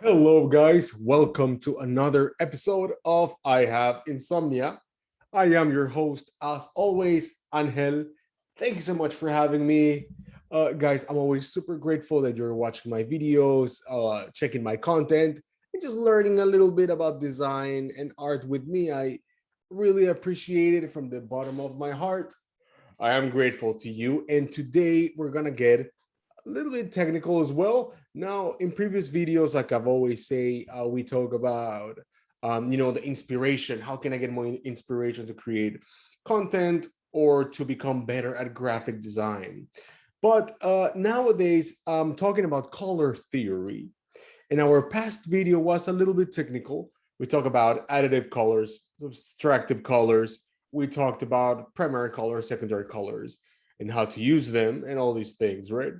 Hello, guys. Welcome to another episode of I Have Insomnia. I am your host, as always, Ángel. Thank you so much for having me. Guys, I'm always super grateful that you're watching my videos, checking my content, and just learning a little bit about design and art with me. I really appreciate it from the bottom of my heart. I am grateful to you. And today we're going to get a little bit technical as well. Now, in previous videos, like I've always say, we talk about, the inspiration. How can I get more inspiration to create content or to become better at graphic design? But nowadays, I'm talking about color theory. And our past video was a little bit technical. We talk about additive colors, subtractive colors. We talked about primary colors, secondary colors, and how to use them and all these things, right?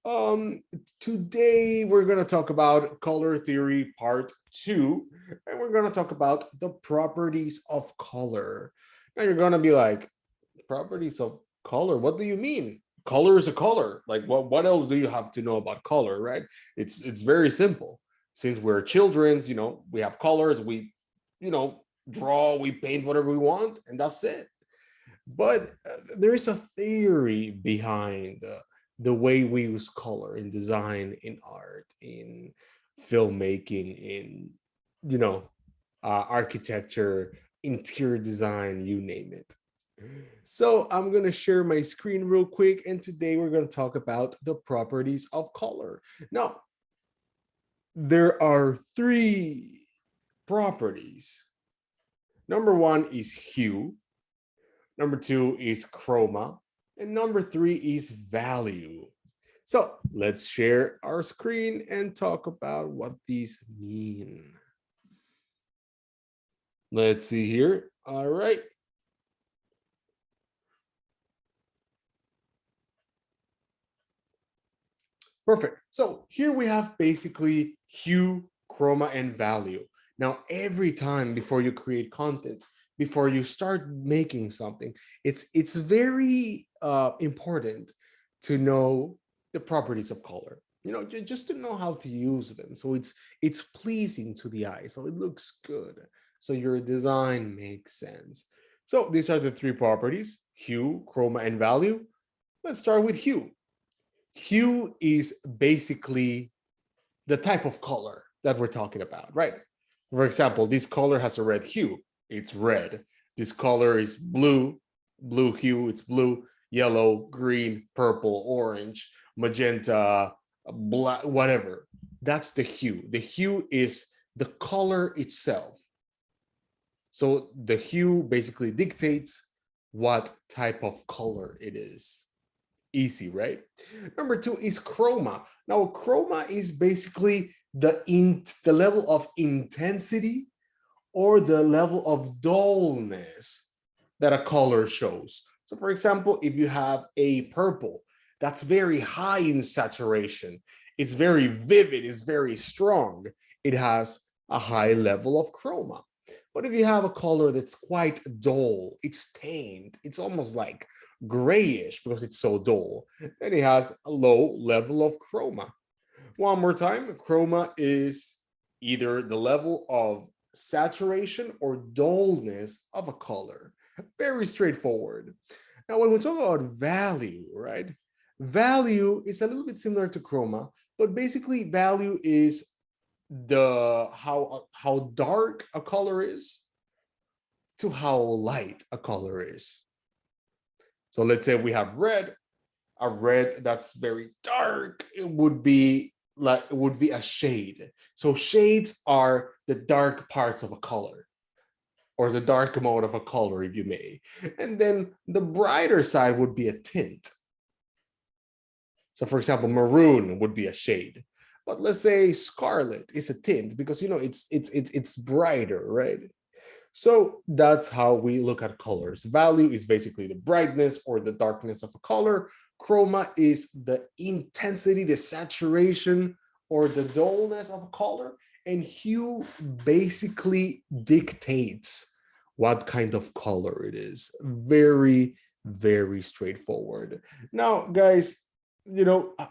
Um, Today we're going to talk about color theory part 2, and we're going to talk about the properties of color. Now you're going to be like, properties of color, what do you mean? Color is a color. Like what else do you have to know about color, right? It's very simple. Since we're children's, we have colors, we draw, we paint whatever we want, and that's it. But there is a theory behind the way we use color in design, in art, in filmmaking, in you know architecture, interior design, you name it. So I'm going to share my screen real quick, and today we're going to talk about the properties of color. Now, there are three properties. Number one is hue, number two is chroma, and number three is value. So let's share our screen and talk about what these mean. Let's see here. All right. Perfect. So here we have basically hue, chroma, and value. Now, every time before you create content, before you start making something, it's very important to know the properties of color. Just to know how to use them, so it's pleasing to the eye, so it looks good, so your design makes sense. So these are the three properties: hue, chroma, and value. Let's start with hue. Hue is basically the type of color that we're talking about, right? For example, this color has a red hue, it's red. This color is blue, blue hue, it's blue, yellow, green, purple, orange, magenta, black, whatever. That's the hue. The hue is the color itself. So the hue basically dictates what type of color it is. Easy, right? Number two is chroma. Now, chroma is basically the level of intensity or the level of dullness that a color shows. So, for example, if you have a purple that's very high in saturation, it's very vivid, it's very strong, it has a high level of chroma. But if you have a color that's quite dull, it's tamed, it's almost like grayish because it's so dull, then it has a low level of chroma. One more time, chroma is either the level of saturation or dullness of a color. Very straightforward. Now, when we talk about value, right? Value is a little bit similar to chroma, but basically value is the how dark a color is to how light a color is. So let's say we have red, a red that's very dark, it would be a shade. So shades are the dark parts of a color, or the dark mode of a color, if you may. And then the brighter side would be a tint. So for example, maroon would be a shade. But let's say scarlet is a tint because it's brighter, right? So that's how we look at colors. Value is basically the brightness or the darkness of a color. Chroma is the intensity, the saturation, or the dullness of a color. And hue basically dictates what kind of color it is. Very, very straightforward. Now, guys,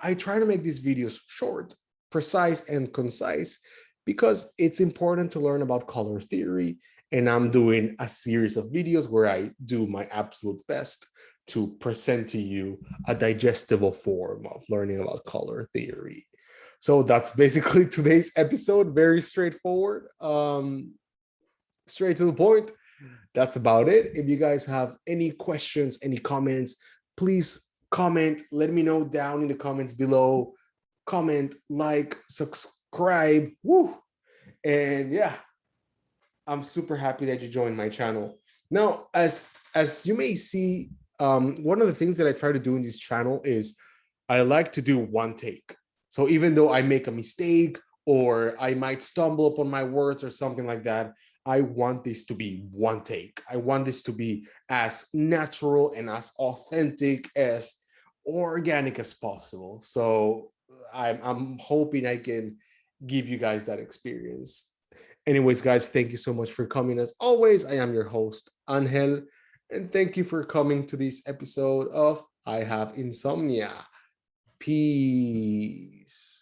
I try to make these videos short, precise, and concise because it's important to learn about color theory. And I'm doing a series of videos where I do my absolute best to present to you a digestible form of learning about color theory. So that's basically today's episode. Very straightforward, straight to the point. That's about it. If you guys have any questions, any comments, please comment. Let me know down in the comments below. Comment, like, subscribe. Woo! And yeah, I'm super happy that you joined my channel. Now, as you may see, one of the things that I try to do in this channel is I like to do one take. So even though I make a mistake or I might stumble upon my words or something like that, I want this to be one take. I want this to be as natural and as authentic, as organic as possible. So I'm hoping I can give you guys that experience. Anyways, guys, thank you so much for coming. As always, I am your host, Ángel, and thank you for coming to this episode of I Have Insomnia. Peace.